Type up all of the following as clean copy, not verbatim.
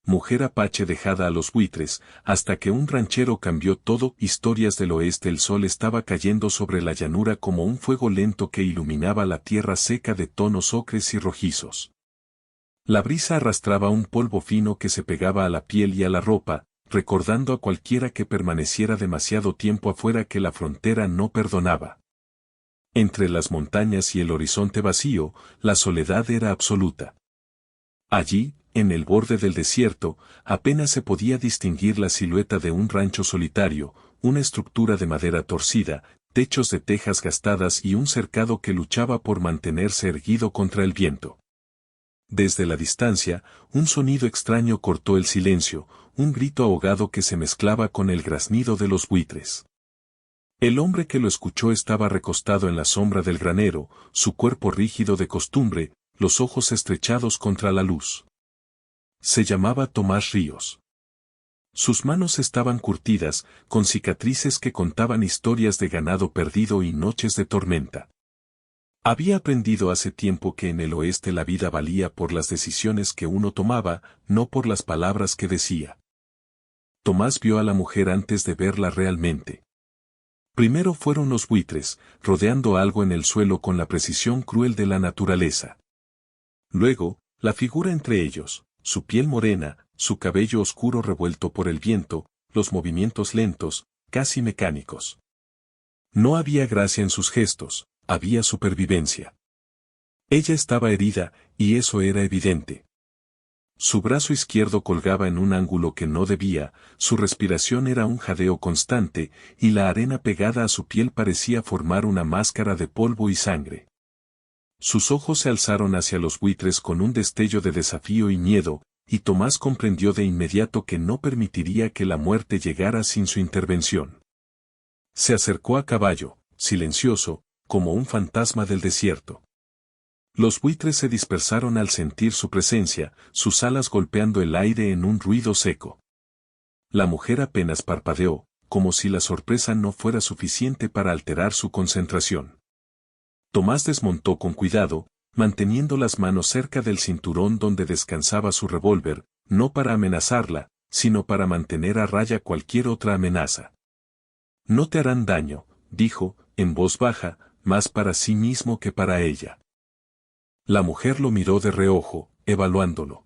mujer apache dejada a los buitres, hasta que un ranchero cambió todo. Historias del oeste. El sol estaba cayendo sobre la llanura como un fuego lento que iluminaba la tierra seca de tonos ocres y rojizos. La brisa arrastraba un polvo fino que se pegaba a la piel y a la ropa, recordando a cualquiera que permaneciera demasiado tiempo afuera que la frontera no perdonaba. Entre las montañas y el horizonte vacío, la soledad era absoluta. Allí, en el borde del desierto, apenas se podía distinguir la silueta de un rancho solitario, una estructura de madera torcida, techos de tejas gastadas y un cercado que luchaba por mantenerse erguido contra el viento. Desde la distancia, un sonido extraño cortó el silencio, un grito ahogado que se mezclaba con el graznido de los buitres. El hombre que lo escuchó estaba recostado en la sombra del granero, su cuerpo rígido de costumbre, los ojos estrechados contra la luz. Se llamaba Tomás Ríos. Sus manos estaban curtidas, con cicatrices que contaban historias de ganado perdido y noches de tormenta. Había aprendido hace tiempo que en el oeste la vida valía por las decisiones que uno tomaba, no por las palabras que decía. Tomás vio a la mujer antes de verla realmente. Primero fueron los buitres, rodeando algo en el suelo con la precisión cruel de la naturaleza. Luego, la figura entre ellos, su piel morena, su cabello oscuro revuelto por el viento, los movimientos lentos, casi mecánicos. No había gracia en sus gestos, había supervivencia. Ella estaba herida, y eso era evidente. Su brazo izquierdo colgaba en un ángulo que no debía, su respiración era un jadeo constante, y la arena pegada a su piel parecía formar una máscara de polvo y sangre. Sus ojos se alzaron hacia los buitres con un destello de desafío y miedo, y Tomás comprendió de inmediato que no permitiría que la muerte llegara sin su intervención. Se acercó a caballo, silencioso, como un fantasma del desierto. Los buitres se dispersaron al sentir su presencia, sus alas golpeando el aire en un ruido seco. La mujer apenas parpadeó, como si la sorpresa no fuera suficiente para alterar su concentración. Tomás desmontó con cuidado, manteniendo las manos cerca del cinturón donde descansaba su revólver, no para amenazarla, sino para mantener a raya cualquier otra amenaza. No te harán daño, dijo, en voz baja, más para sí mismo que para ella. La mujer lo miró de reojo, evaluándolo.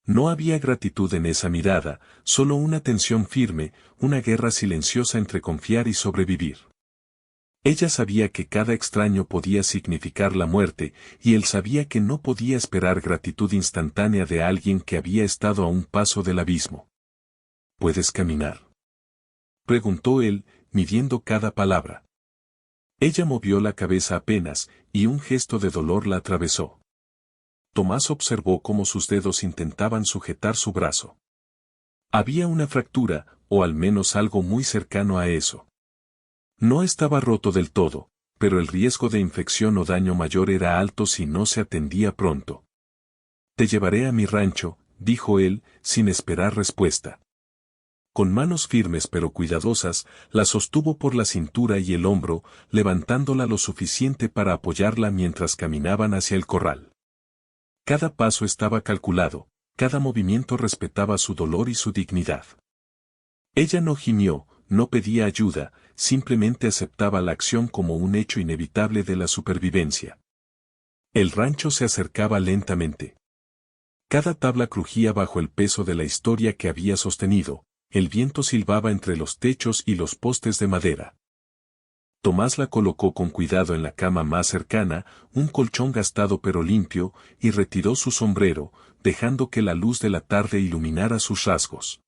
No había gratitud en esa mirada, solo una tensión firme, una guerra silenciosa entre confiar y sobrevivir. Ella sabía que cada extraño podía significar la muerte, y él sabía que no podía esperar gratitud instantánea de alguien que había estado a un paso del abismo. ¿Puedes caminar?, preguntó él, midiendo cada palabra. Ella movió la cabeza apenas, y un gesto de dolor la atravesó. Tomás observó cómo sus dedos intentaban sujetar su brazo. Había una fractura, o al menos algo muy cercano a eso. No estaba roto del todo, pero el riesgo de infección o daño mayor era alto si no se atendía pronto. Te llevaré a mi rancho, dijo él, sin esperar respuesta. Con manos firmes pero cuidadosas, la sostuvo por la cintura y el hombro, levantándola lo suficiente para apoyarla mientras caminaban hacia el corral. Cada paso estaba calculado, cada movimiento respetaba su dolor y su dignidad. Ella no gimió, no pedía ayuda, simplemente aceptaba la acción como un hecho inevitable de la supervivencia. El rancho se acercaba lentamente. Cada tabla crujía bajo el peso de la historia que había sostenido. El viento silbaba entre los techos y los postes de madera. Tomás la colocó con cuidado en la cama más cercana, un colchón gastado pero limpio, y retiró su sombrero, dejando que la luz de la tarde iluminara sus rasgos.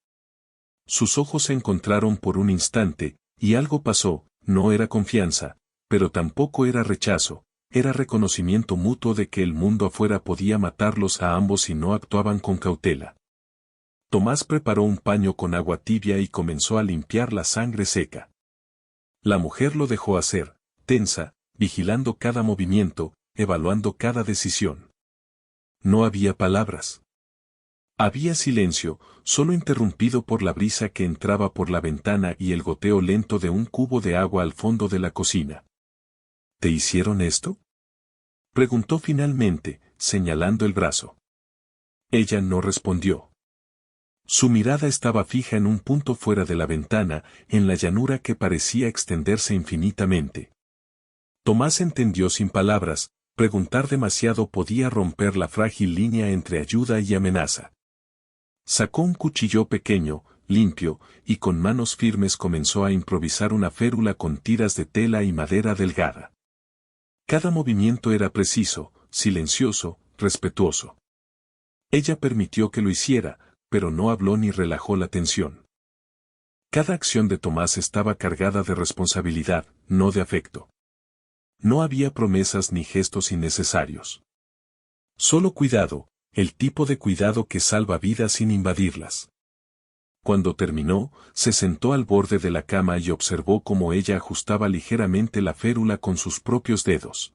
Sus ojos se encontraron por un instante, y algo pasó, no era confianza, pero tampoco era rechazo, era reconocimiento mutuo de que el mundo afuera podía matarlos a ambos si no actuaban con cautela. Tomás preparó un paño con agua tibia y comenzó a limpiar la sangre seca. La mujer lo dejó hacer, tensa, vigilando cada movimiento, evaluando cada decisión. No había palabras. Había silencio, solo interrumpido por la brisa que entraba por la ventana y el goteo lento de un cubo de agua al fondo de la cocina. ¿Te hicieron esto?, preguntó finalmente, señalando el brazo. Ella no respondió. Su mirada estaba fija en un punto fuera de la ventana, en la llanura que parecía extenderse infinitamente. Tomás entendió sin palabras, preguntar demasiado podía romper la frágil línea entre ayuda y amenaza. Sacó un cuchillo pequeño, limpio, y con manos firmes comenzó a improvisar una férula con tiras de tela y madera delgada. Cada movimiento era preciso, silencioso, respetuoso. Ella permitió que lo hiciera, pero no habló ni relajó la tensión. Cada acción de Tomás estaba cargada de responsabilidad, no de afecto. No había promesas ni gestos innecesarios. Solo cuidado, el tipo de cuidado que salva vidas sin invadirlas. Cuando terminó, se sentó al borde de la cama y observó cómo ella ajustaba ligeramente la férula con sus propios dedos.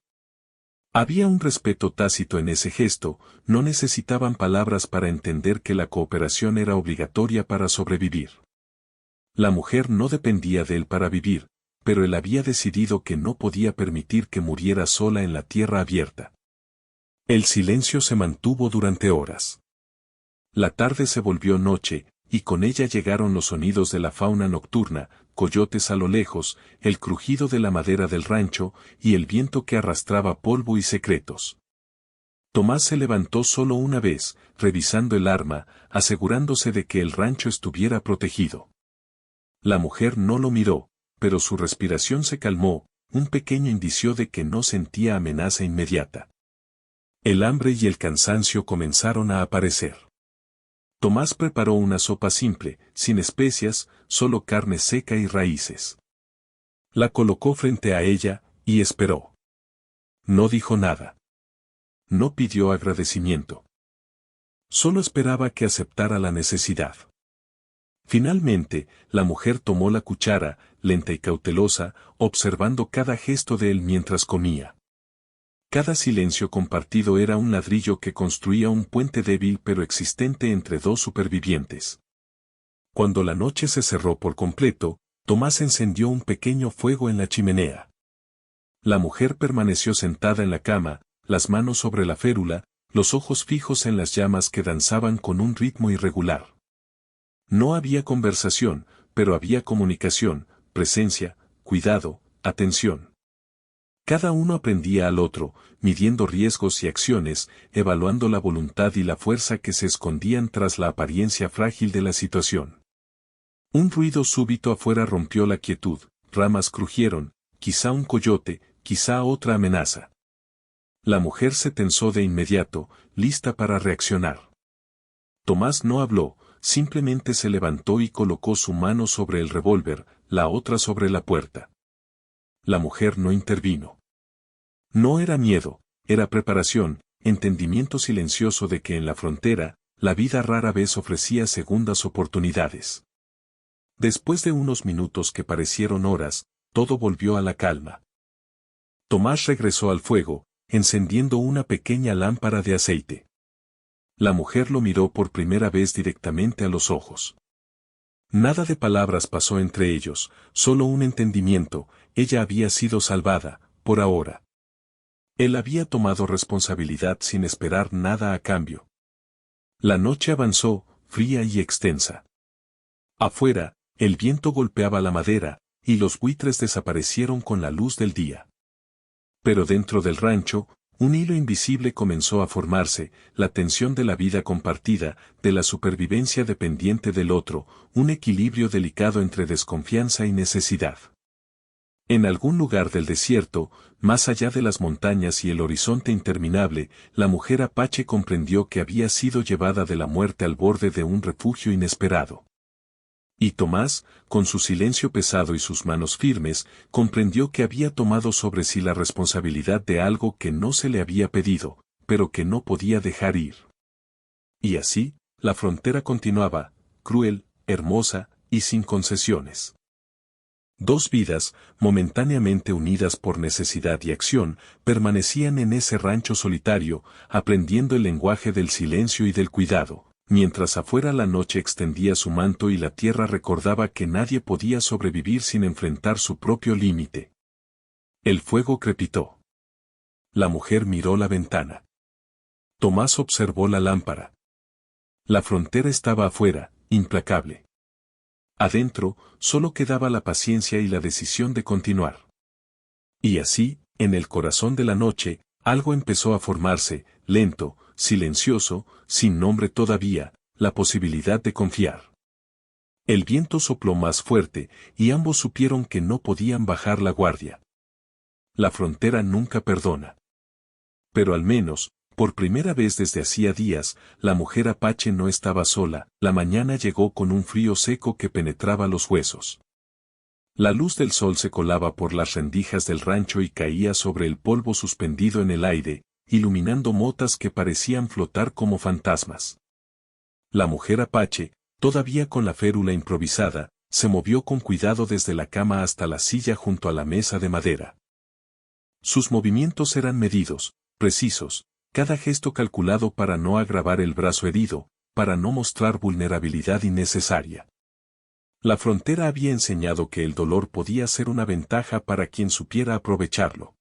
Había un respeto tácito en ese gesto, no necesitaban palabras para entender que la cooperación era obligatoria para sobrevivir. La mujer no dependía de él para vivir, pero él había decidido que no podía permitir que muriera sola en la tierra abierta. El silencio se mantuvo durante horas. La tarde se volvió noche, y con ella llegaron los sonidos de la fauna nocturna, coyotes a lo lejos, el crujido de la madera del rancho, y el viento que arrastraba polvo y secretos. Tomás se levantó solo una vez, revisando el arma, asegurándose de que el rancho estuviera protegido. La mujer no lo miró, pero su respiración se calmó, un pequeño indicio de que no sentía amenaza inmediata. El hambre y el cansancio comenzaron a aparecer. Tomás preparó una sopa simple, sin especias, solo carne seca y raíces. La colocó frente a ella, y esperó. No dijo nada. No pidió agradecimiento. Solo esperaba que aceptara la necesidad. Finalmente, la mujer tomó la cuchara, lenta y cautelosa, observando cada gesto de él mientras comía. Cada silencio compartido era un ladrillo que construía un puente débil pero existente entre dos supervivientes. Cuando la noche se cerró por completo, Tomás encendió un pequeño fuego en la chimenea. La mujer permaneció sentada en la cama, las manos sobre la férula, los ojos fijos en las llamas que danzaban con un ritmo irregular. No había conversación, pero había comunicación, presencia, cuidado, atención. Cada uno aprendía al otro, midiendo riesgos y acciones, evaluando la voluntad y la fuerza que se escondían tras la apariencia frágil de la situación. Un ruido súbito afuera rompió la quietud, ramas crujieron, quizá un coyote, quizá otra amenaza. La mujer se tensó de inmediato, lista para reaccionar. Tomás no habló, simplemente se levantó y colocó su mano sobre el revólver, la otra sobre la puerta. La mujer no intervino. No era miedo, era preparación, entendimiento silencioso de que en la frontera, la vida rara vez ofrecía segundas oportunidades. Después de unos minutos que parecieron horas, todo volvió a la calma. Tomás regresó al fuego, encendiendo una pequeña lámpara de aceite. La mujer lo miró por primera vez directamente a los ojos. Nada de palabras pasó entre ellos, solo un entendimiento, ella había sido salvada, por ahora. Él había tomado responsabilidad sin esperar nada a cambio. La noche avanzó, fría y extensa. Afuera, el viento golpeaba la madera, y los buitres desaparecieron con la luz del día. Pero dentro del rancho, un hilo invisible comenzó a formarse, la tensión de la vida compartida, de la supervivencia dependiente del otro, un equilibrio delicado entre desconfianza y necesidad. En algún lugar del desierto, más allá de las montañas y el horizonte interminable, la mujer apache comprendió que había sido llevada de la muerte al borde de un refugio inesperado. Y Tomás, con su silencio pesado y sus manos firmes, comprendió que había tomado sobre sí la responsabilidad de algo que no se le había pedido, pero que no podía dejar ir. Y así, la frontera continuaba, cruel, hermosa, y sin concesiones. Dos vidas, momentáneamente unidas por necesidad y acción, permanecían en ese rancho solitario, aprendiendo el lenguaje del silencio y del cuidado, mientras afuera la noche extendía su manto y la tierra recordaba que nadie podía sobrevivir sin enfrentar su propio límite. El fuego crepitó. La mujer miró la ventana. Tomás observó la lámpara. La frontera estaba afuera, implacable. Adentro, solo quedaba la paciencia y la decisión de continuar. Y así, en el corazón de la noche, algo empezó a formarse, lento, silencioso, sin nombre todavía, la posibilidad de confiar. El viento sopló más fuerte, y ambos supieron que no podían bajar la guardia. La frontera nunca perdona. Pero al menos, por primera vez desde hacía días, la mujer apache no estaba sola, la mañana llegó con un frío seco que penetraba los huesos. La luz del sol se colaba por las rendijas del rancho y caía sobre el polvo suspendido en el aire, iluminando motas que parecían flotar como fantasmas. La mujer apache, todavía con la férula improvisada, se movió con cuidado desde la cama hasta la silla junto a la mesa de madera. Sus movimientos eran medidos, precisos, cada gesto calculado para no agravar el brazo herido, para no mostrar vulnerabilidad innecesaria. La frontera había enseñado que el dolor podía ser una ventaja para quien supiera aprovecharlo.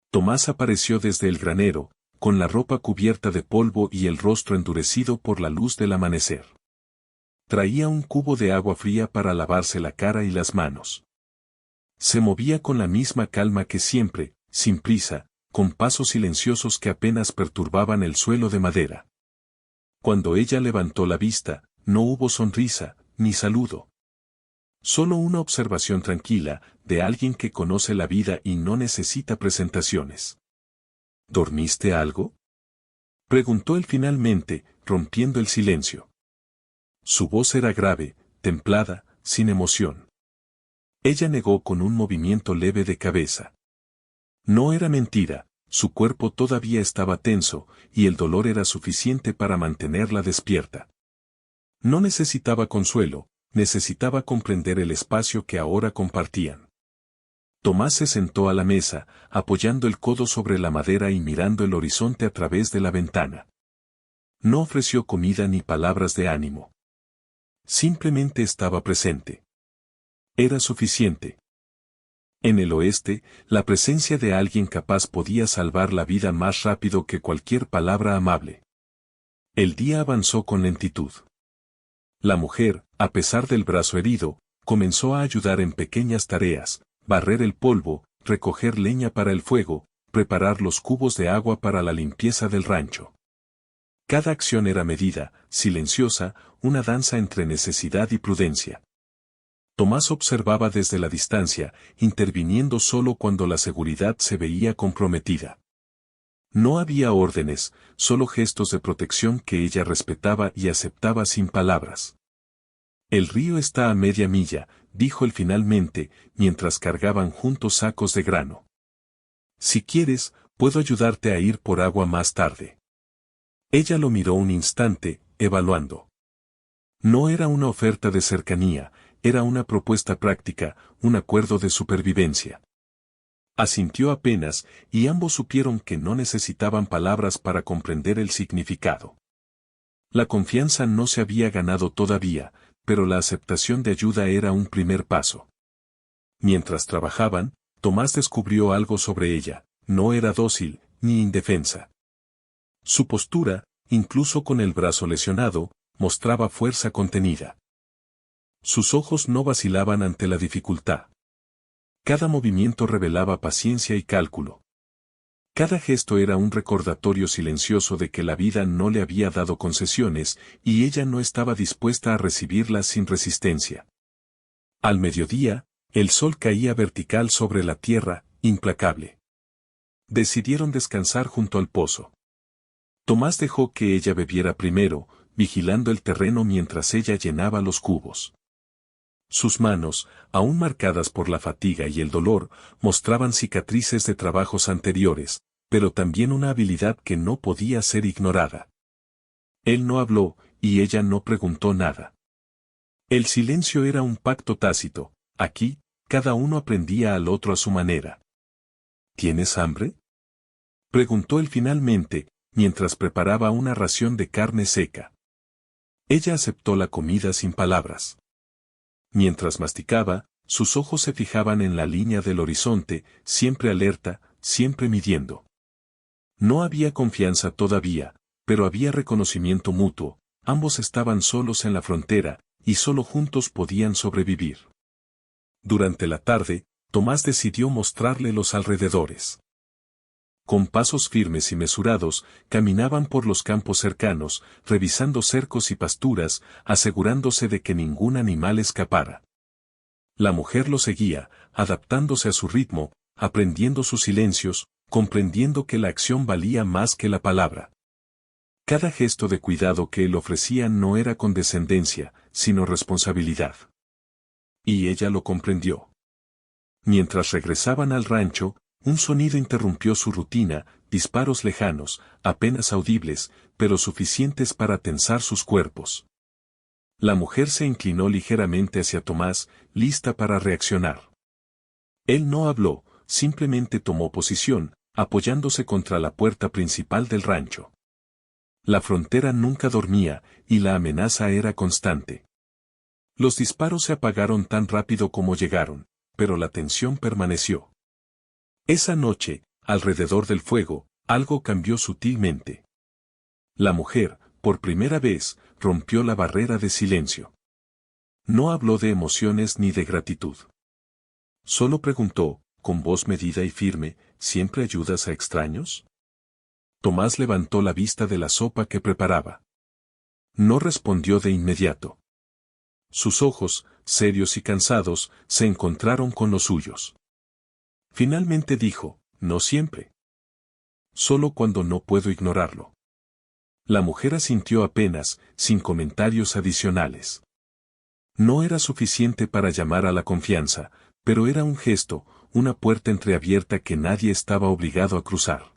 Tomás apareció desde el granero, con la ropa cubierta de polvo y el rostro endurecido por la luz del amanecer. Traía un cubo de agua fría para lavarse la cara y las manos. Se movía con la misma calma que siempre, sin prisa, con pasos silenciosos que apenas perturbaban el suelo de madera. Cuando ella levantó la vista, no hubo sonrisa, ni saludo. Solo una observación tranquila, de alguien que conoce la vida y no necesita presentaciones. ¿Dormiste algo?, preguntó él finalmente, rompiendo el silencio. Su voz era grave, templada, sin emoción. Ella negó con un movimiento leve de cabeza. No era mentira, su cuerpo todavía estaba tenso, y el dolor era suficiente para mantenerla despierta. No necesitaba consuelo, necesitaba comprender el espacio que ahora compartían. Tomás se sentó a la mesa, apoyando el codo sobre la madera y mirando el horizonte a través de la ventana. No ofreció comida ni palabras de ánimo. Simplemente estaba presente. Era suficiente. En el oeste, la presencia de alguien capaz podía salvar la vida más rápido que cualquier palabra amable. El día avanzó con lentitud. La mujer, a pesar del brazo herido, comenzó a ayudar en pequeñas tareas, barrer el polvo, recoger leña para el fuego, preparar los cubos de agua para la limpieza del rancho. Cada acción era medida, silenciosa, una danza entre necesidad y prudencia. Tomás observaba desde la distancia, interviniendo solo cuando la seguridad se veía comprometida. No había órdenes, solo gestos de protección que ella respetaba y aceptaba sin palabras. El río está a media milla, dijo él finalmente, mientras cargaban juntos sacos de grano. Si quieres, puedo ayudarte a ir por agua más tarde. Ella lo miró un instante, evaluando. No era una oferta de cercanía, era una propuesta práctica, un acuerdo de supervivencia. Asintió apenas, y ambos supieron que no necesitaban palabras para comprender el significado. La confianza no se había ganado todavía, pero la aceptación de ayuda era un primer paso. Mientras trabajaban, Tomás descubrió algo sobre ella, no era dócil, ni indefensa. Su postura, incluso con el brazo lesionado, mostraba fuerza contenida. Sus ojos no vacilaban ante la dificultad. Cada movimiento revelaba paciencia y cálculo. Cada gesto era un recordatorio silencioso de que la vida no le había dado concesiones, y ella no estaba dispuesta a recibirlas sin resistencia. Al mediodía, el sol caía vertical sobre la tierra, implacable. Decidieron descansar junto al pozo. Tomás dejó que ella bebiera primero, vigilando el terreno mientras ella llenaba los cubos. Sus manos, aún marcadas por la fatiga y el dolor, mostraban cicatrices de trabajos anteriores, pero también una habilidad que no podía ser ignorada. Él no habló, y ella no preguntó nada. El silencio era un pacto tácito, aquí, cada uno aprendía al otro a su manera. ¿Tienes hambre?, preguntó él finalmente, mientras preparaba una ración de carne seca. Ella aceptó la comida sin palabras. Mientras masticaba, sus ojos se fijaban en la línea del horizonte, siempre alerta, siempre midiendo. No había confianza todavía, pero había reconocimiento mutuo, ambos estaban solos en la frontera, y solo juntos podían sobrevivir. Durante la tarde, Tomás decidió mostrarle los alrededores. Con pasos firmes y mesurados, caminaban por los campos cercanos, revisando cercos y pasturas, asegurándose de que ningún animal escapara. La mujer lo seguía, adaptándose a su ritmo, aprendiendo sus silencios, comprendiendo que la acción valía más que la palabra. Cada gesto de cuidado que él ofrecía no era condescendencia, sino responsabilidad. Y ella lo comprendió. Mientras regresaban al rancho, un sonido interrumpió su rutina, disparos lejanos, apenas audibles, pero suficientes para tensar sus cuerpos. La mujer se inclinó ligeramente hacia Tomás, lista para reaccionar. Él no habló, simplemente tomó posición, apoyándose contra la puerta principal del rancho. La frontera nunca dormía, y la amenaza era constante. Los disparos se apagaron tan rápido como llegaron, pero la tensión permaneció. Esa noche, alrededor del fuego, algo cambió sutilmente. La mujer, por primera vez, rompió la barrera de silencio. No habló de emociones ni de gratitud. Solo preguntó, con voz medida y firme, ¿siempre ayudas a extraños? Tomás levantó la vista de la sopa que preparaba. No respondió de inmediato. Sus ojos, serios y cansados, se encontraron con los suyos. Finalmente dijo, no siempre. Solo cuando no puedo ignorarlo. La mujer asintió apenas, sin comentarios adicionales. No era suficiente para llamar a la confianza, pero era un gesto, una puerta entreabierta que nadie estaba obligado a cruzar.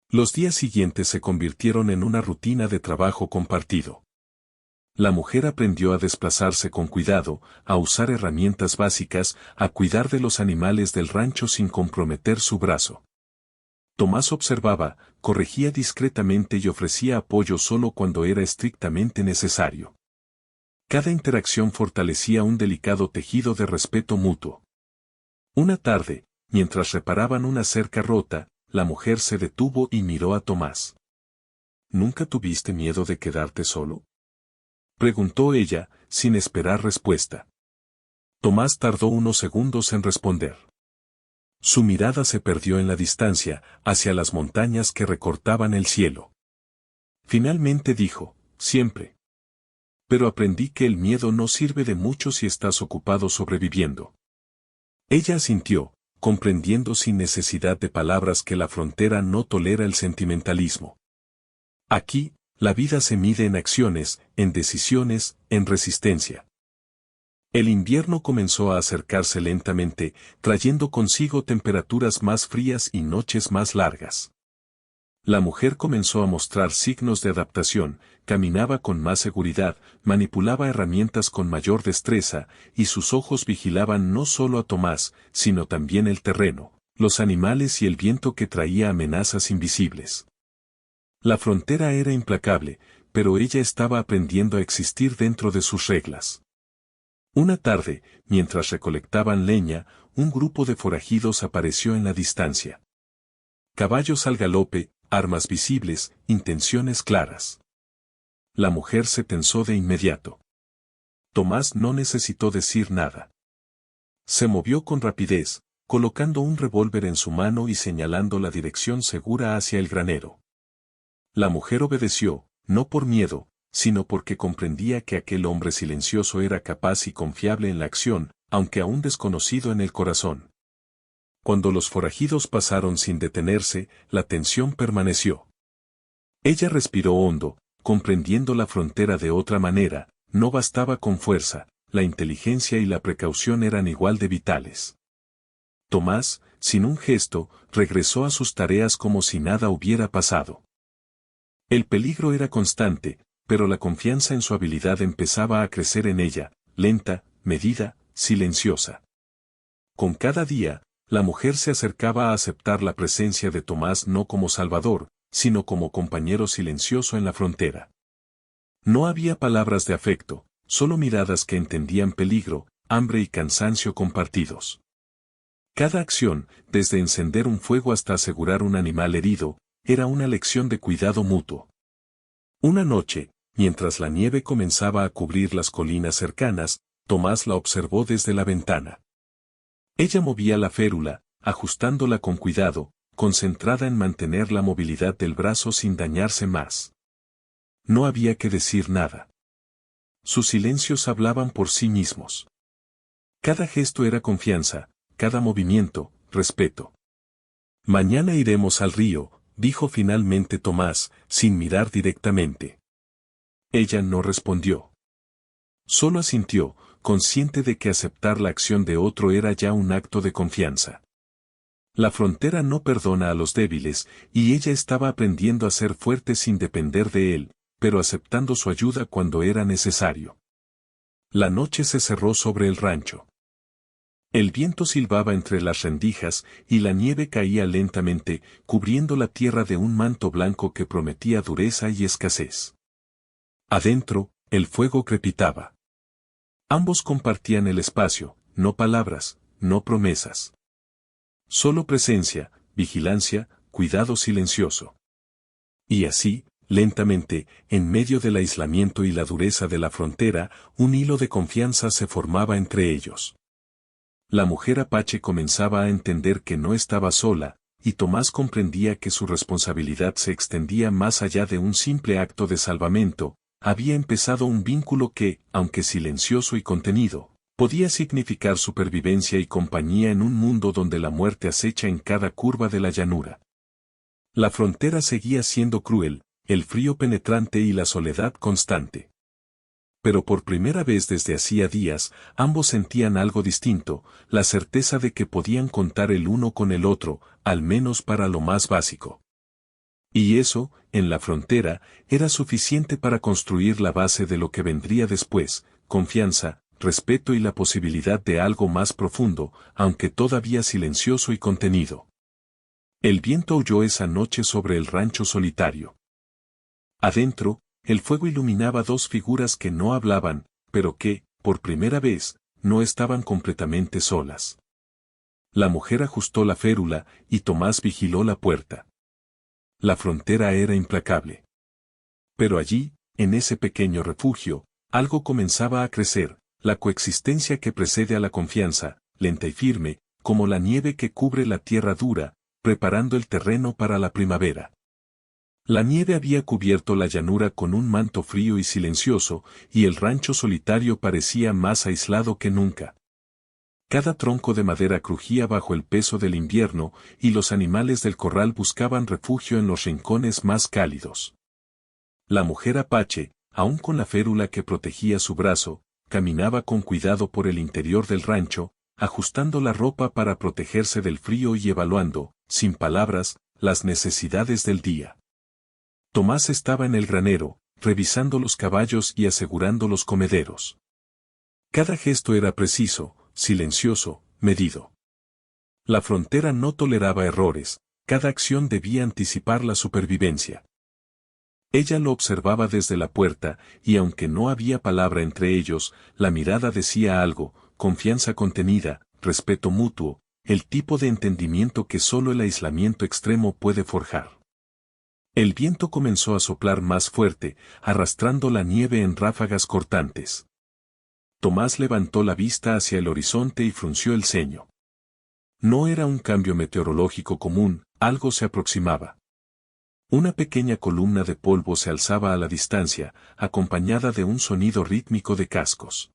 Los días siguientes se convirtieron en una rutina de trabajo compartido. La mujer aprendió a desplazarse con cuidado, a usar herramientas básicas, a cuidar de los animales del rancho sin comprometer su brazo. Tomás observaba, corregía discretamente y ofrecía apoyo solo cuando era estrictamente necesario. Cada interacción fortalecía un delicado tejido de respeto mutuo. Una tarde, mientras reparaban una cerca rota, la mujer se detuvo y miró a Tomás. ¿Nunca tuviste miedo de quedarte solo?, preguntó ella, sin esperar respuesta. Tomás tardó unos segundos en responder. Su mirada se perdió en la distancia, hacia las montañas que recortaban el cielo. Finalmente dijo, siempre. Pero aprendí que el miedo no sirve de mucho si estás ocupado sobreviviendo. Ella asintió, comprendiendo sin necesidad de palabras que la frontera no tolera el sentimentalismo. Aquí, la vida se mide en acciones, en decisiones, en resistencia. El invierno comenzó a acercarse lentamente, trayendo consigo temperaturas más frías y noches más largas. La mujer comenzó a mostrar signos de adaptación, caminaba con más seguridad, manipulaba herramientas con mayor destreza, y sus ojos vigilaban no solo a Tomás, sino también el terreno, los animales y el viento que traía amenazas invisibles. La frontera era implacable, pero ella estaba aprendiendo a existir dentro de sus reglas. Una tarde, mientras recolectaban leña, un grupo de forajidos apareció en la distancia. Caballos al galope, armas visibles, intenciones claras. La mujer se tensó de inmediato. Tomás no necesitó decir nada. Se movió con rapidez, colocando un revólver en su mano y señalando la dirección segura hacia el granero. La mujer obedeció, no por miedo, sino porque comprendía que aquel hombre silencioso era capaz y confiable en la acción, aunque aún desconocido en el corazón. Cuando los forajidos pasaron sin detenerse, la tensión permaneció. Ella respiró hondo, comprendiendo la frontera de otra manera, no bastaba con fuerza, la inteligencia y la precaución eran igual de vitales. Tomás, sin un gesto, regresó a sus tareas como si nada hubiera pasado. El peligro era constante, pero la confianza en su habilidad empezaba a crecer en ella, lenta, medida, silenciosa. Con cada día, la mujer se acercaba a aceptar la presencia de Tomás no como salvador, sino como compañero silencioso en la frontera. No había palabras de afecto, solo miradas que entendían peligro, hambre y cansancio compartidos. Cada acción, desde encender un fuego hasta asegurar un animal herido, era una lección de cuidado mutuo. Una noche, mientras la nieve comenzaba a cubrir las colinas cercanas, Tomás la observó desde la ventana. Ella movía la férula, ajustándola con cuidado, concentrada en mantener la movilidad del brazo sin dañarse más. No había que decir nada. Sus silencios hablaban por sí mismos. Cada gesto era confianza, cada movimiento, respeto. Mañana iremos al río, dijo finalmente Tomás, sin mirar directamente. Ella no respondió. Solo asintió, consciente de que aceptar la acción de otro era ya un acto de confianza. La frontera no perdona a los débiles, y ella estaba aprendiendo a ser fuerte sin depender de él, pero aceptando su ayuda cuando era necesario. La noche se cerró sobre el rancho. El viento silbaba entre las rendijas y la nieve caía lentamente, cubriendo la tierra de un manto blanco que prometía dureza y escasez. Adentro, el fuego crepitaba. Ambos compartían el espacio, no palabras, no promesas. Solo presencia, vigilancia, cuidado silencioso. Y así, lentamente, en medio del aislamiento y la dureza de la frontera, un hilo de confianza se formaba entre ellos. La mujer apache comenzaba a entender que no estaba sola, y Tomás comprendía que su responsabilidad se extendía más allá de un simple acto de salvamento. Había empezado un vínculo que, aunque silencioso y contenido, podía significar supervivencia y compañía en un mundo donde la muerte acecha en cada curva de la llanura. La frontera seguía siendo cruel, el frío penetrante y la soledad constante. Pero por primera vez desde hacía días, ambos sentían algo distinto, la certeza de que podían contar el uno con el otro, al menos para lo más básico. Y eso, en la frontera, era suficiente para construir la base de lo que vendría después, confianza, respeto y la posibilidad de algo más profundo, aunque todavía silencioso y contenido. El viento aulló esa noche sobre el rancho solitario. Adentro, el fuego iluminaba dos figuras que no hablaban, pero que, por primera vez, no estaban completamente solas. La mujer ajustó la férula y Tomás vigiló la puerta. La frontera era implacable. Pero allí, en ese pequeño refugio, algo comenzaba a crecer, la coexistencia que precede a la confianza, lenta y firme, como la nieve que cubre la tierra dura, preparando el terreno para la primavera. La nieve había cubierto la llanura con un manto frío y silencioso, y el rancho solitario parecía más aislado que nunca. Cada tronco de madera crujía bajo el peso del invierno, y los animales del corral buscaban refugio en los rincones más cálidos. La mujer apache, aún con la férula que protegía su brazo, caminaba con cuidado por el interior del rancho, ajustando la ropa para protegerse del frío y evaluando, sin palabras, las necesidades del día. Tomás estaba en el granero, revisando los caballos y asegurando los comederos. Cada gesto era preciso, silencioso, medido. La frontera no toleraba errores, cada acción debía anticipar la supervivencia. Ella lo observaba desde la puerta, y aunque no había palabra entre ellos, la mirada decía algo, confianza contenida, respeto mutuo, el tipo de entendimiento que solo el aislamiento extremo puede forjar. El viento comenzó a soplar más fuerte, arrastrando la nieve en ráfagas cortantes. Tomás levantó la vista hacia el horizonte y frunció el ceño. No era un cambio meteorológico común, algo se aproximaba. Una pequeña columna de polvo se alzaba a la distancia, acompañada de un sonido rítmico de cascos.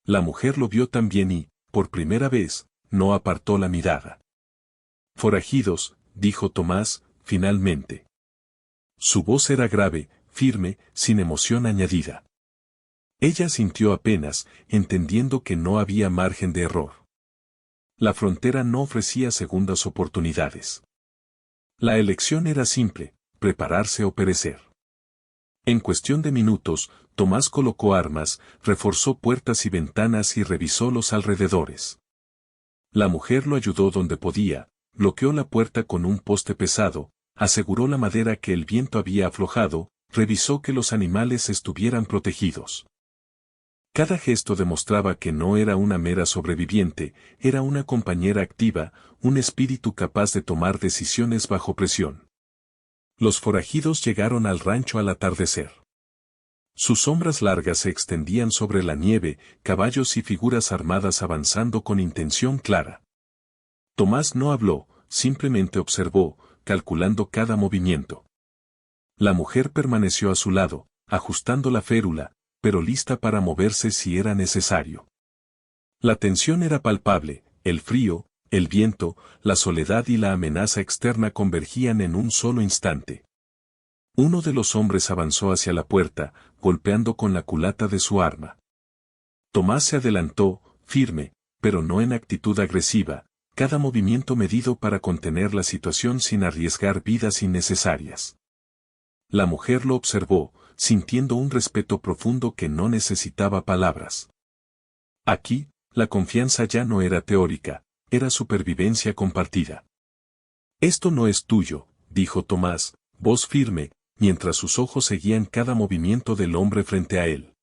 La mujer lo vio también y, por primera vez, no apartó la mirada. Forajidos, dijo Tomás, finalmente. Su voz era grave, firme, sin emoción añadida. Ella sintió apenas, entendiendo que no había margen de error. La frontera no ofrecía segundas oportunidades. La elección era simple, prepararse o perecer. En cuestión de minutos, Tomás colocó armas, reforzó puertas y ventanas y revisó los alrededores. La mujer lo ayudó donde podía, bloqueó la puerta con un poste pesado, aseguró la madera que el viento había aflojado, revisó que los animales estuvieran protegidos. Cada gesto demostraba que no era una mera sobreviviente, era una compañera activa, un espíritu capaz de tomar decisiones bajo presión. Los forajidos llegaron al rancho al atardecer. Sus sombras largas se extendían sobre la nieve, caballos y figuras armadas avanzando con intención clara. Tomás no habló, simplemente observó, calculando cada movimiento. La mujer permaneció a su lado, ajustando la férula, pero lista para moverse si era necesario. La tensión era palpable, el frío, el viento, la soledad y la amenaza externa convergían en un solo instante. Uno de los hombres avanzó hacia la puerta, golpeando con la culata de su arma. Tomás se adelantó, firme, pero no en actitud agresiva, cada movimiento medido para contener la situación sin arriesgar vidas innecesarias. La mujer lo observó, sintiendo un respeto profundo que no necesitaba palabras. Aquí, la confianza ya no era teórica, era supervivencia compartida. «Esto no es tuyo», dijo Tomás, voz firme, mientras sus ojos seguían cada movimiento del hombre frente a él.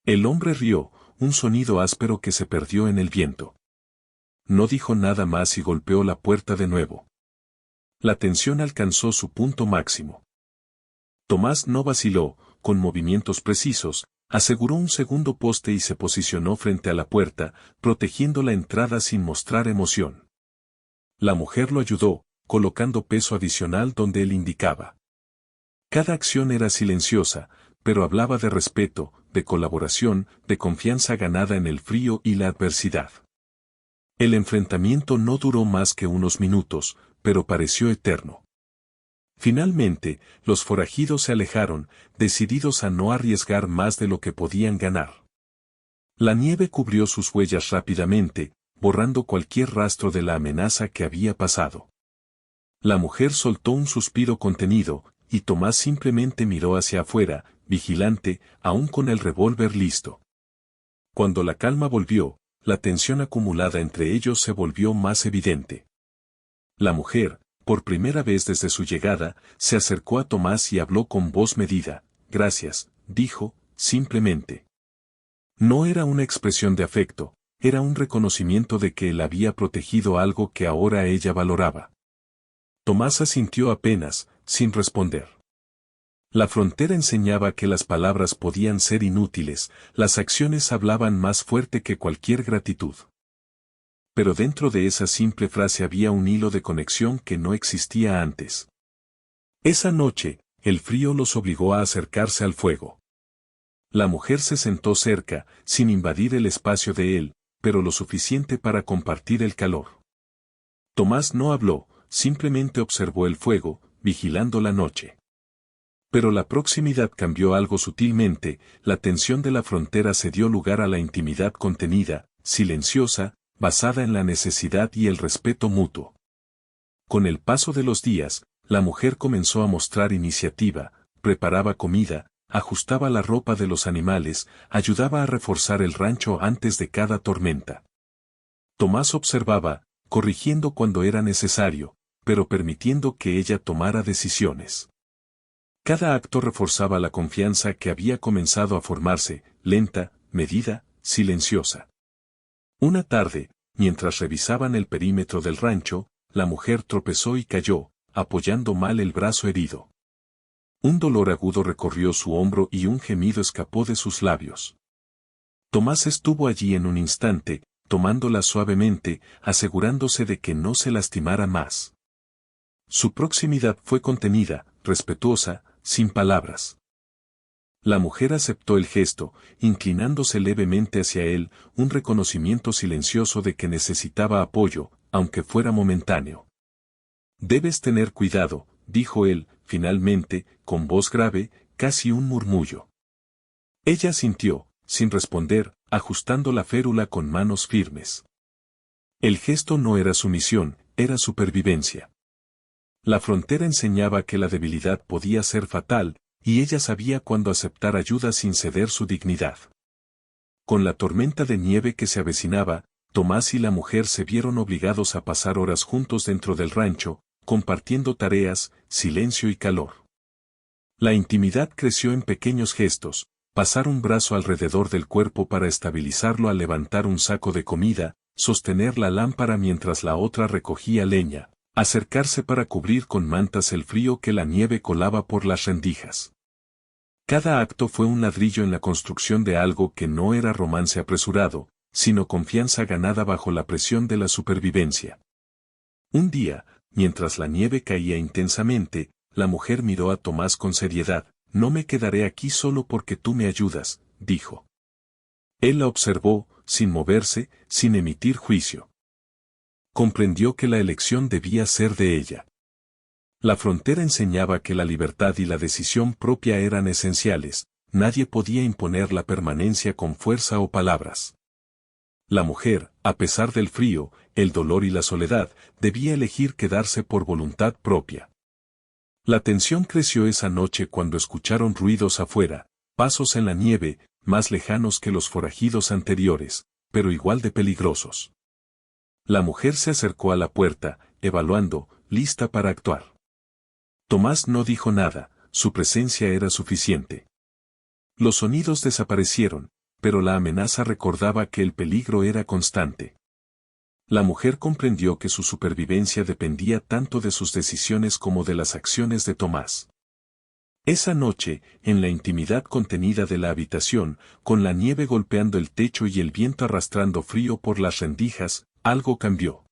El hombre rió, un sonido áspero que se perdió en el viento. No dijo nada más y golpeó la puerta de nuevo. La tensión alcanzó su punto máximo. Tomás no vaciló, con movimientos precisos, aseguró un segundo poste y se posicionó frente a la puerta, protegiendo la entrada sin mostrar emoción. La mujer lo ayudó, colocando peso adicional donde él indicaba. Cada acción era silenciosa, pero hablaba de respeto, de colaboración, de confianza ganada en el frío y la adversidad. El enfrentamiento no duró más que unos minutos, pero pareció eterno. Finalmente, los forajidos se alejaron, decididos a no arriesgar más de lo que podían ganar. La nieve cubrió sus huellas rápidamente, borrando cualquier rastro de la amenaza que había pasado. La mujer soltó un suspiro contenido, y Tomás simplemente miró hacia afuera, vigilante, aún con el revólver listo. Cuando la calma volvió, la tensión acumulada entre ellos se volvió más evidente. La mujer, por primera vez desde su llegada, se acercó a Tomás y habló con voz medida. «Gracias», dijo, simplemente. No era una expresión de afecto, era un reconocimiento de que él había protegido algo que ahora ella valoraba. Tomás asintió apenas, sin responder. La frontera enseñaba que las palabras podían ser inútiles, las acciones hablaban más fuerte que cualquier gratitud. Pero dentro de esa simple frase había un hilo de conexión que no existía antes. Esa noche, el frío los obligó a acercarse al fuego. La mujer se sentó cerca, sin invadir el espacio de él, pero lo suficiente para compartir el calor. Tomás no habló, simplemente observó el fuego, vigilando la noche. Pero la proximidad cambió algo sutilmente, la tensión de la frontera cedió lugar a la intimidad contenida, silenciosa, basada en la necesidad y el respeto mutuo. Con el paso de los días, la mujer comenzó a mostrar iniciativa, preparaba comida, ajustaba la ropa de los animales, ayudaba a reforzar el rancho antes de cada tormenta. Tomás observaba, corrigiendo cuando era necesario, pero permitiendo que ella tomara decisiones. Cada acto reforzaba la confianza que había comenzado a formarse, lenta, medida, silenciosa. Una tarde, mientras revisaban el perímetro del rancho, la mujer tropezó y cayó, apoyando mal el brazo herido. Un dolor agudo recorrió su hombro y un gemido escapó de sus labios. Tomás estuvo allí en un instante, tomándola suavemente, asegurándose de que no se lastimara más. Su proximidad fue contenida, respetuosa, sin palabras. La mujer aceptó el gesto, inclinándose levemente hacia él, un reconocimiento silencioso de que necesitaba apoyo, aunque fuera momentáneo. «Debes tener cuidado», dijo él, finalmente, con voz grave, casi un murmullo. Ella sintió, sin responder, ajustando la férula con manos firmes. El gesto no era sumisión, era supervivencia. La frontera enseñaba que la debilidad podía ser fatal, y ella sabía cuándo aceptar ayuda sin ceder su dignidad. Con la tormenta de nieve que se avecinaba, Tomás y la mujer se vieron obligados a pasar horas juntos dentro del rancho, compartiendo tareas, silencio y calor. La intimidad creció en pequeños gestos, pasar un brazo alrededor del cuerpo para estabilizarlo al levantar un saco de comida, sostener la lámpara mientras la otra recogía leña, acercarse para cubrir con mantas el frío que la nieve colaba por las rendijas. Cada acto fue un ladrillo en la construcción de algo que no era romance apresurado, sino confianza ganada bajo la presión de la supervivencia. Un día, mientras la nieve caía intensamente, la mujer miró a Tomás con seriedad. No me quedaré aquí solo porque tú me ayudas, dijo. Él la observó, sin moverse, sin emitir juicio. Comprendió que la elección debía ser de ella. La frontera enseñaba que la libertad y la decisión propia eran esenciales, nadie podía imponer la permanencia con fuerza o palabras. La mujer, a pesar del frío, el dolor y la soledad, debía elegir quedarse por voluntad propia. La tensión creció esa noche cuando escucharon ruidos afuera, pasos en la nieve, más lejanos que los forajidos anteriores, pero igual de peligrosos. La mujer se acercó a la puerta, evaluando, lista para actuar. Tomás no dijo nada, su presencia era suficiente. Los sonidos desaparecieron, pero la amenaza recordaba que el peligro era constante. La mujer comprendió que su supervivencia dependía tanto de sus decisiones como de las acciones de Tomás. Esa noche, en la intimidad contenida de la habitación, con la nieve golpeando el techo y el viento arrastrando frío por las rendijas, algo cambió.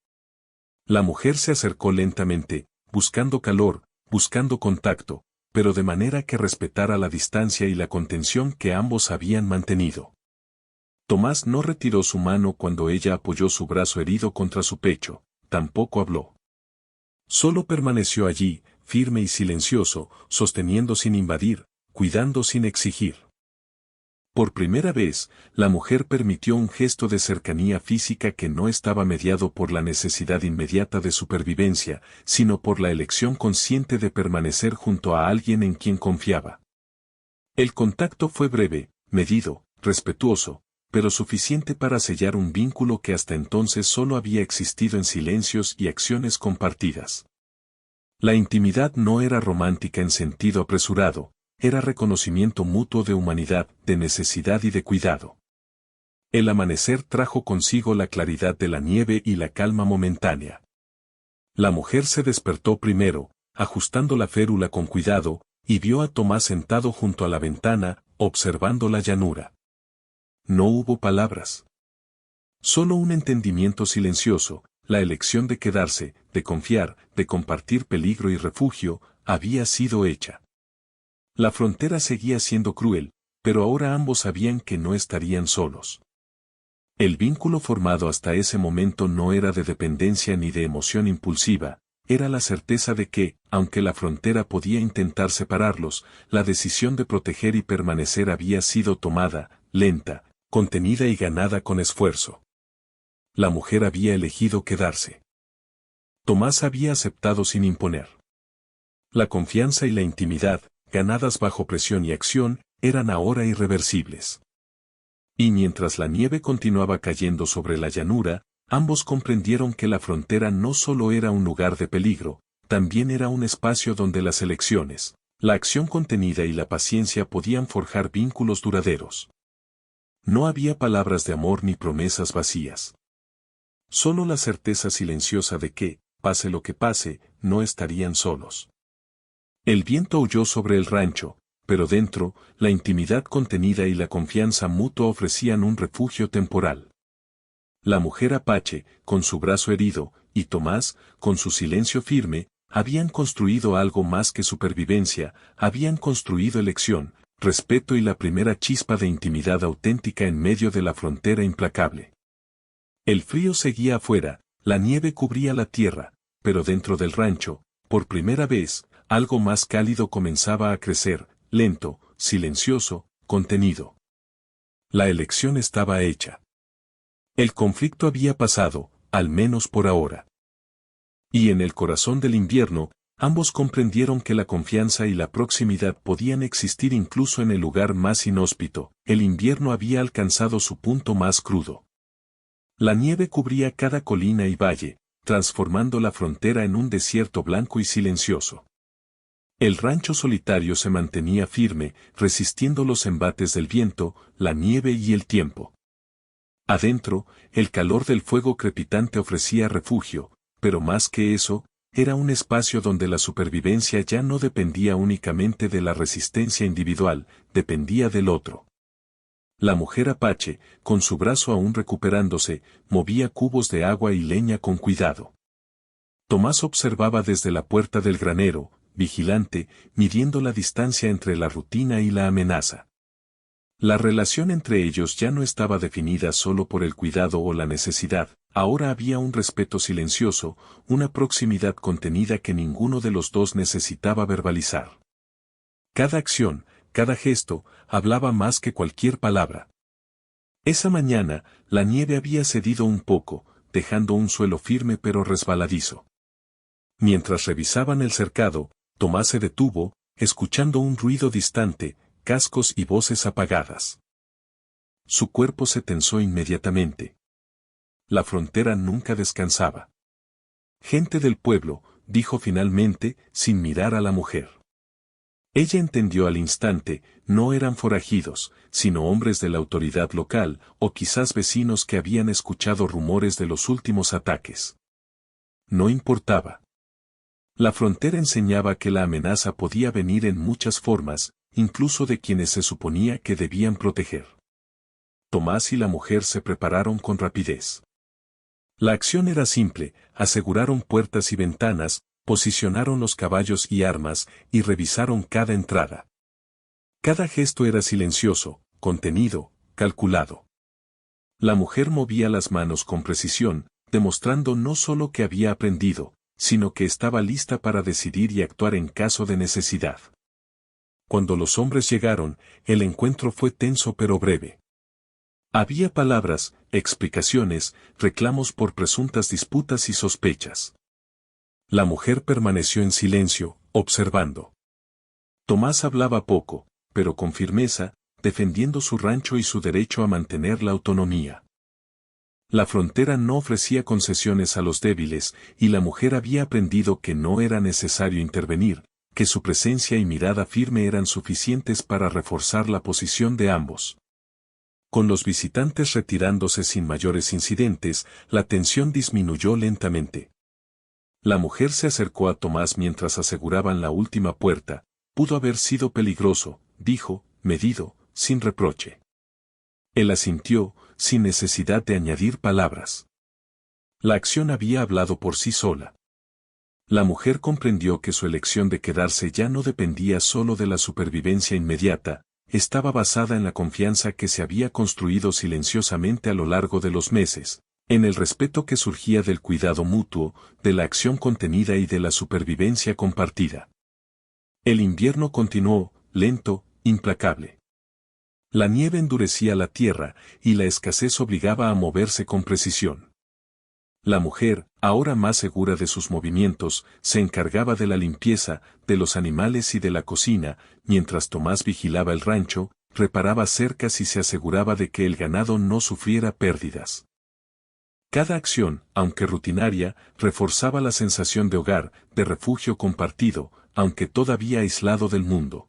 La mujer se acercó lentamente, buscando calor, buscando contacto, pero de manera que respetara la distancia y la contención que ambos habían mantenido. Tomás no retiró su mano cuando ella apoyó su brazo herido contra su pecho, tampoco habló. Solo permaneció allí, firme y silencioso, sosteniendo sin invadir, cuidando sin exigir. Por primera vez, la mujer permitió un gesto de cercanía física que no estaba mediado por la necesidad inmediata de supervivencia, sino por la elección consciente de permanecer junto a alguien en quien confiaba. El contacto fue breve, medido, respetuoso, pero suficiente para sellar un vínculo que hasta entonces solo había existido en silencios y acciones compartidas. La intimidad no era romántica en sentido apresurado, era reconocimiento mutuo de humanidad, de necesidad y de cuidado. El amanecer trajo consigo la claridad de la nieve y la calma momentánea. La mujer se despertó primero, ajustando la férula con cuidado, y vio a Tomás sentado junto a la ventana, observando la llanura. No hubo palabras. Solo un entendimiento silencioso, la elección de quedarse, de confiar, de compartir peligro y refugio, había sido hecha. La frontera seguía siendo cruel, pero ahora ambos sabían que no estarían solos. El vínculo formado hasta ese momento no era de dependencia ni de emoción impulsiva, era la certeza de que, aunque la frontera podía intentar separarlos, la decisión de proteger y permanecer había sido tomada, lenta, contenida y ganada con esfuerzo. La mujer había elegido quedarse. Tomás había aceptado sin imponer. La confianza y la intimidad, ganadas bajo presión y acción, eran ahora irreversibles. Y mientras la nieve continuaba cayendo sobre la llanura, ambos comprendieron que la frontera no solo era un lugar de peligro, también era un espacio donde las elecciones, la acción contenida y la paciencia podían forjar vínculos duraderos. No había palabras de amor ni promesas vacías. Solo la certeza silenciosa de que, pase lo que pase, no estarían solos. El viento aulló sobre el rancho, pero dentro, la intimidad contenida y la confianza mutua ofrecían un refugio temporal. La mujer apache, con su brazo herido, y Tomás, con su silencio firme, habían construido algo más que supervivencia, habían construido elección, respeto y la primera chispa de intimidad auténtica en medio de la frontera implacable. El frío seguía afuera, la nieve cubría la tierra, pero dentro del rancho, por primera vez, algo más cálido comenzaba a crecer, lento, silencioso, contenido. La elección estaba hecha. El conflicto había pasado, al menos por ahora. Y en el corazón del invierno, ambos comprendieron que la confianza y la proximidad podían existir incluso en el lugar más inhóspito. El invierno había alcanzado su punto más crudo. La nieve cubría cada colina y valle, transformando la frontera en un desierto blanco y silencioso. El rancho solitario se mantenía firme, resistiendo los embates del viento, la nieve y el tiempo. Adentro, el calor del fuego crepitante ofrecía refugio, pero más que eso, era un espacio donde la supervivencia ya no dependía únicamente de la resistencia individual, dependía del otro. La mujer Apache, con su brazo aún recuperándose, movía cubos de agua y leña con cuidado. Tomás observaba desde la puerta del granero, vigilante, midiendo la distancia entre la rutina y la amenaza. La relación entre ellos ya no estaba definida solo por el cuidado o la necesidad, ahora había un respeto silencioso, una proximidad contenida que ninguno de los dos necesitaba verbalizar. Cada acción, cada gesto, hablaba más que cualquier palabra. Esa mañana, la nieve había cedido un poco, dejando un suelo firme pero resbaladizo. Mientras revisaban el cercado, Tomás se detuvo, escuchando un ruido distante, cascos y voces apagadas. Su cuerpo se tensó inmediatamente. La frontera nunca descansaba. Gente del pueblo, dijo finalmente, sin mirar a la mujer. Ella entendió al instante, no eran forajidos, sino hombres de la autoridad local, o quizás vecinos que habían escuchado rumores de los últimos ataques. No importaba. La frontera enseñaba que la amenaza podía venir en muchas formas, incluso de quienes se suponía que debían proteger. Tomás y la mujer se prepararon con rapidez. La acción era simple, aseguraron puertas y ventanas, posicionaron los caballos y armas, y revisaron cada entrada. Cada gesto era silencioso, contenido, calculado. La mujer movía las manos con precisión, demostrando no solo que había aprendido, sino que estaba lista para decidir y actuar en caso de necesidad. Cuando los hombres llegaron, el encuentro fue tenso pero breve. Había palabras, explicaciones, reclamos por presuntas disputas y sospechas. La mujer permaneció en silencio, observando. Tomás hablaba poco, pero con firmeza, defendiendo su rancho y su derecho a mantener la autonomía. La frontera no ofrecía concesiones a los débiles, y la mujer había aprendido que no era necesario intervenir, que su presencia y mirada firme eran suficientes para reforzar la posición de ambos. Con los visitantes retirándose sin mayores incidentes, la tensión disminuyó lentamente. La mujer se acercó a Tomás mientras aseguraban la última puerta. Pudo haber sido peligroso, dijo, medido, sin reproche. Él asintió, sin necesidad de añadir palabras. La acción había hablado por sí sola. La mujer comprendió que su elección de quedarse ya no dependía solo de la supervivencia inmediata, estaba basada en la confianza que se había construido silenciosamente a lo largo de los meses, en el respeto que surgía del cuidado mutuo, de la acción contenida y de la supervivencia compartida. El invierno continuó, lento, implacable. La nieve endurecía la tierra, y la escasez obligaba a moverse con precisión. La mujer, ahora más segura de sus movimientos, se encargaba de la limpieza, de los animales y de la cocina, mientras Tomás vigilaba el rancho, reparaba cercas y se aseguraba de que el ganado no sufriera pérdidas. Cada acción, aunque rutinaria, reforzaba la sensación de hogar, de refugio compartido, aunque todavía aislado del mundo.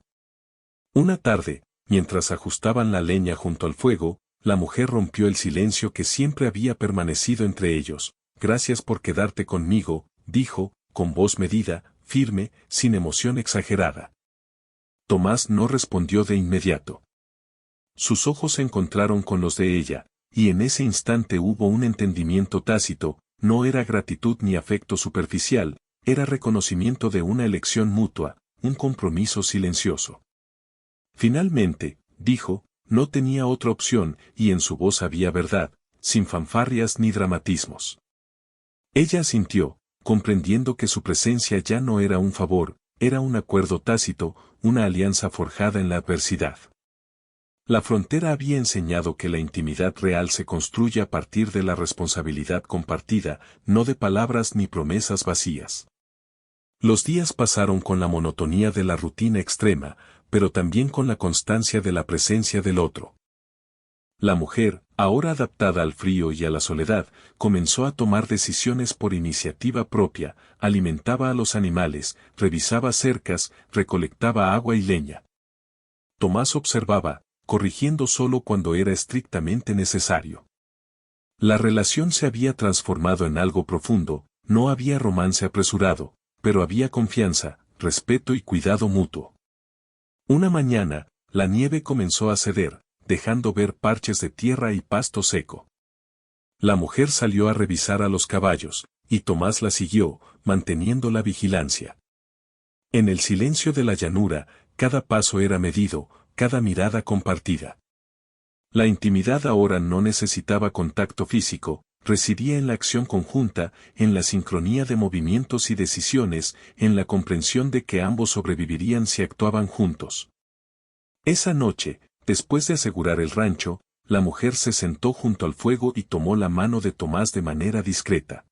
Una tarde, mientras ajustaban la leña junto al fuego, la mujer rompió el silencio que siempre había permanecido entre ellos. Gracias por quedarte conmigo, dijo, con voz medida, firme, sin emoción exagerada. Tomás no respondió de inmediato. Sus ojos se encontraron con los de ella, y en ese instante hubo un entendimiento tácito, no era gratitud ni afecto superficial, era reconocimiento de una elección mutua, un compromiso silencioso. Finalmente, dijo, no tenía otra opción, y en su voz había verdad, sin fanfarrias ni dramatismos. Ella asintió, comprendiendo que su presencia ya no era un favor, era un acuerdo tácito, una alianza forjada en la adversidad. La frontera había enseñado que la intimidad real se construye a partir de la responsabilidad compartida, no de palabras ni promesas vacías. Los días pasaron con la monotonía de la rutina extrema, pero también con la constancia de la presencia del otro. La mujer, ahora adaptada al frío y a la soledad, comenzó a tomar decisiones por iniciativa propia, alimentaba a los animales, revisaba cercas, recolectaba agua y leña. Tomás observaba, corrigiendo solo cuando era estrictamente necesario. La relación se había transformado en algo profundo, no había romance apresurado, pero había confianza, respeto y cuidado mutuo. Una mañana, la nieve comenzó a ceder, dejando ver parches de tierra y pasto seco. La mujer salió a revisar a los caballos, y Tomás la siguió, manteniendo la vigilancia. En el silencio de la llanura, cada paso era medido, cada mirada compartida. La intimidad ahora no necesitaba contacto físico, residía en la acción conjunta, en la sincronía de movimientos y decisiones, en la comprensión de que ambos sobrevivirían si actuaban juntos. Esa noche, después de asegurar el rancho, la mujer se sentó junto al fuego y tomó la mano de Tomás de manera discreta.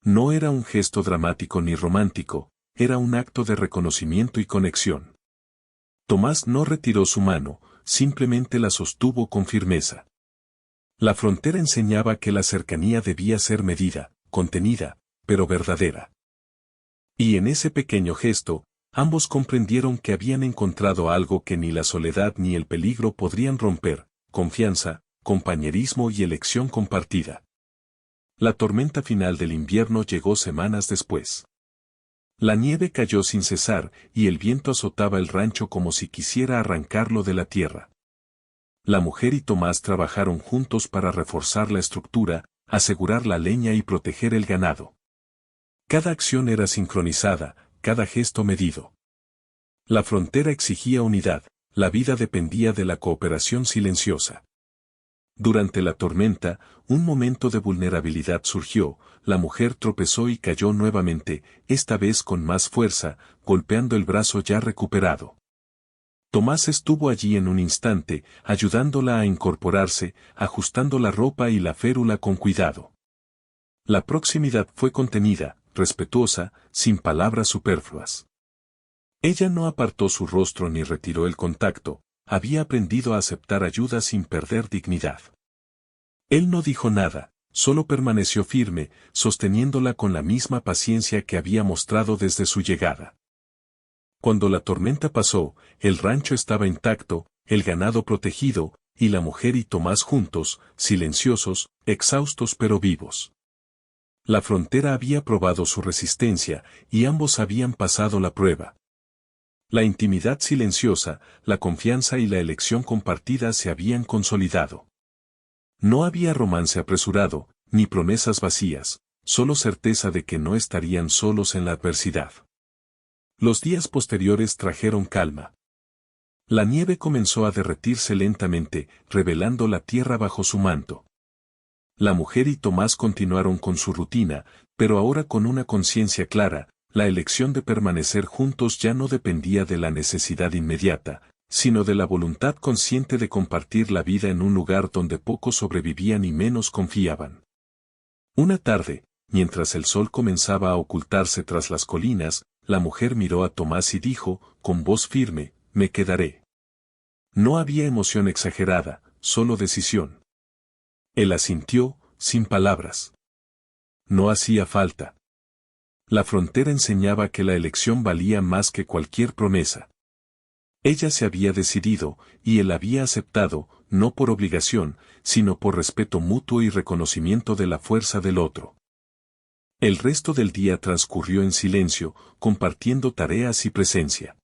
No era un gesto dramático ni romántico, era un acto de reconocimiento y conexión. Tomás no retiró su mano, simplemente la sostuvo con firmeza. La frontera enseñaba que la cercanía debía ser medida, contenida, pero verdadera. Y en ese pequeño gesto, ambos comprendieron que habían encontrado algo que ni la soledad ni el peligro podrían romper: confianza, compañerismo y elección compartida. La tormenta final del invierno llegó semanas después. La nieve cayó sin cesar y el viento azotaba el rancho como si quisiera arrancarlo de la tierra. La mujer y Tomás trabajaron juntos para reforzar la estructura, asegurar la leña y proteger el ganado. Cada acción era sincronizada, cada gesto medido. La frontera exigía unidad, la vida dependía de la cooperación silenciosa. Durante la tormenta, un momento de vulnerabilidad surgió, la mujer tropezó y cayó nuevamente, esta vez con más fuerza, golpeando el brazo ya recuperado. Tomás estuvo allí en un instante, ayudándola a incorporarse, ajustando la ropa y la férula con cuidado. La proximidad fue contenida, respetuosa, sin palabras superfluas. Ella no apartó su rostro ni retiró el contacto, había aprendido a aceptar ayuda sin perder dignidad. Él no dijo nada, solo permaneció firme, sosteniéndola con la misma paciencia que había mostrado desde su llegada. Cuando la tormenta pasó, el rancho estaba intacto, el ganado protegido, y la mujer y Tomás juntos, silenciosos, exhaustos pero vivos. La frontera había probado su resistencia, y ambos habían pasado la prueba. La intimidad silenciosa, la confianza y la elección compartida se habían consolidado. No había romance apresurado, ni promesas vacías, solo certeza de que no estarían solos en la adversidad. Los días posteriores trajeron calma. La nieve comenzó a derretirse lentamente, revelando la tierra bajo su manto. La mujer y Tomás continuaron con su rutina, pero ahora con una conciencia clara: la elección de permanecer juntos ya no dependía de la necesidad inmediata, sino de la voluntad consciente de compartir la vida en un lugar donde pocos sobrevivían y menos confiaban. Una tarde, mientras el sol comenzaba a ocultarse tras las colinas, la mujer miró a Tomás y dijo, con voz firme: «Me quedaré». No había emoción exagerada, solo decisión. Él asintió, sin palabras. No hacía falta. La frontera enseñaba que la elección valía más que cualquier promesa. Ella se había decidido, y él había aceptado, no por obligación, sino por respeto mutuo y reconocimiento de la fuerza del otro. El resto del día transcurrió en silencio, compartiendo tareas y presencia.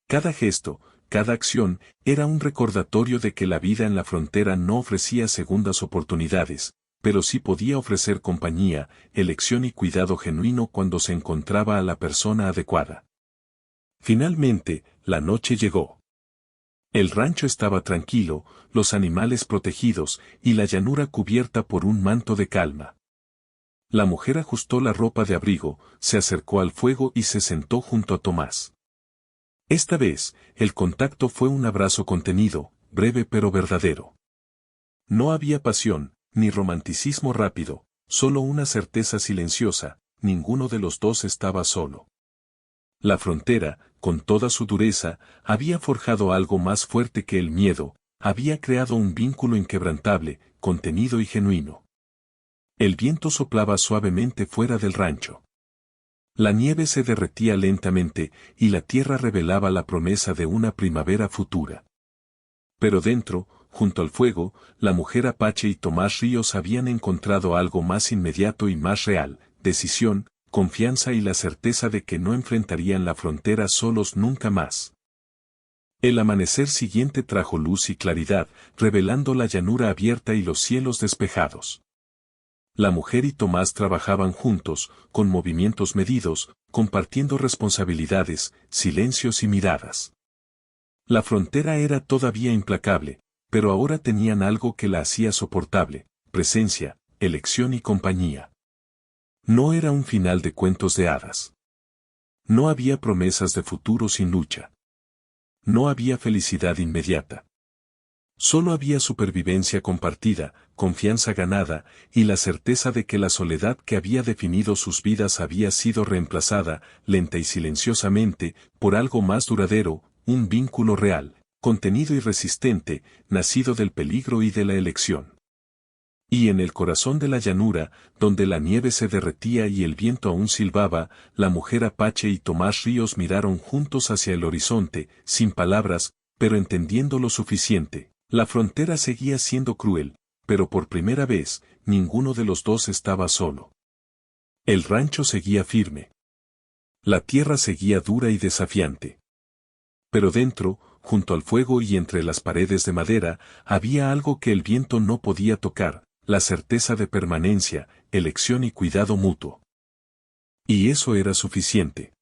Cada gesto, cada acción, era un recordatorio de que la vida en la frontera no ofrecía segundas oportunidades, pero sí podía ofrecer compañía, elección y cuidado genuino cuando se encontraba a la persona adecuada. Finalmente, la noche llegó. El rancho estaba tranquilo, los animales protegidos, y la llanura cubierta por un manto de calma. La mujer ajustó la ropa de abrigo, se acercó al fuego y se sentó junto a Tomás. Esta vez, el contacto fue un abrazo contenido, breve pero verdadero. No había pasión, ni romanticismo rápido, solo una certeza silenciosa: ninguno de los dos estaba solo. La frontera, con toda su dureza, había forjado algo más fuerte que el miedo, había creado un vínculo inquebrantable, contenido y genuino. El viento soplaba suavemente fuera del rancho. La nieve se derretía lentamente, y la tierra revelaba la promesa de una primavera futura. Pero dentro, junto al fuego, la mujer Apache y Tomás Ríos habían encontrado algo más inmediato y más real: decisión, confianza y la certeza de que no enfrentarían la frontera solos nunca más. El amanecer siguiente trajo luz y claridad, revelando la llanura abierta y los cielos despejados. La mujer y Tomás trabajaban juntos, con movimientos medidos, compartiendo responsabilidades, silencios y miradas. La frontera era todavía implacable, pero ahora tenían algo que la hacía soportable: presencia, elección y compañía. No era un final de cuentos de hadas. No había promesas de futuro sin lucha. No había felicidad inmediata. Solo había supervivencia compartida, confianza ganada, y la certeza de que la soledad que había definido sus vidas había sido reemplazada, lenta y silenciosamente, por algo más duradero, un vínculo real, contenido y resistente, nacido del peligro y de la elección. Y en el corazón de la llanura, donde la nieve se derretía y el viento aún silbaba, la mujer Apache y Tomás Ríos miraron juntos hacia el horizonte, sin palabras, pero entendiendo lo suficiente. La frontera seguía siendo cruel, pero por primera vez, ninguno de los dos estaba solo. El rancho seguía firme. La tierra seguía dura y desafiante. Pero dentro, junto al fuego y entre las paredes de madera, había algo que el viento no podía tocar: la certeza de permanencia, elección y cuidado mutuo. Y eso era suficiente.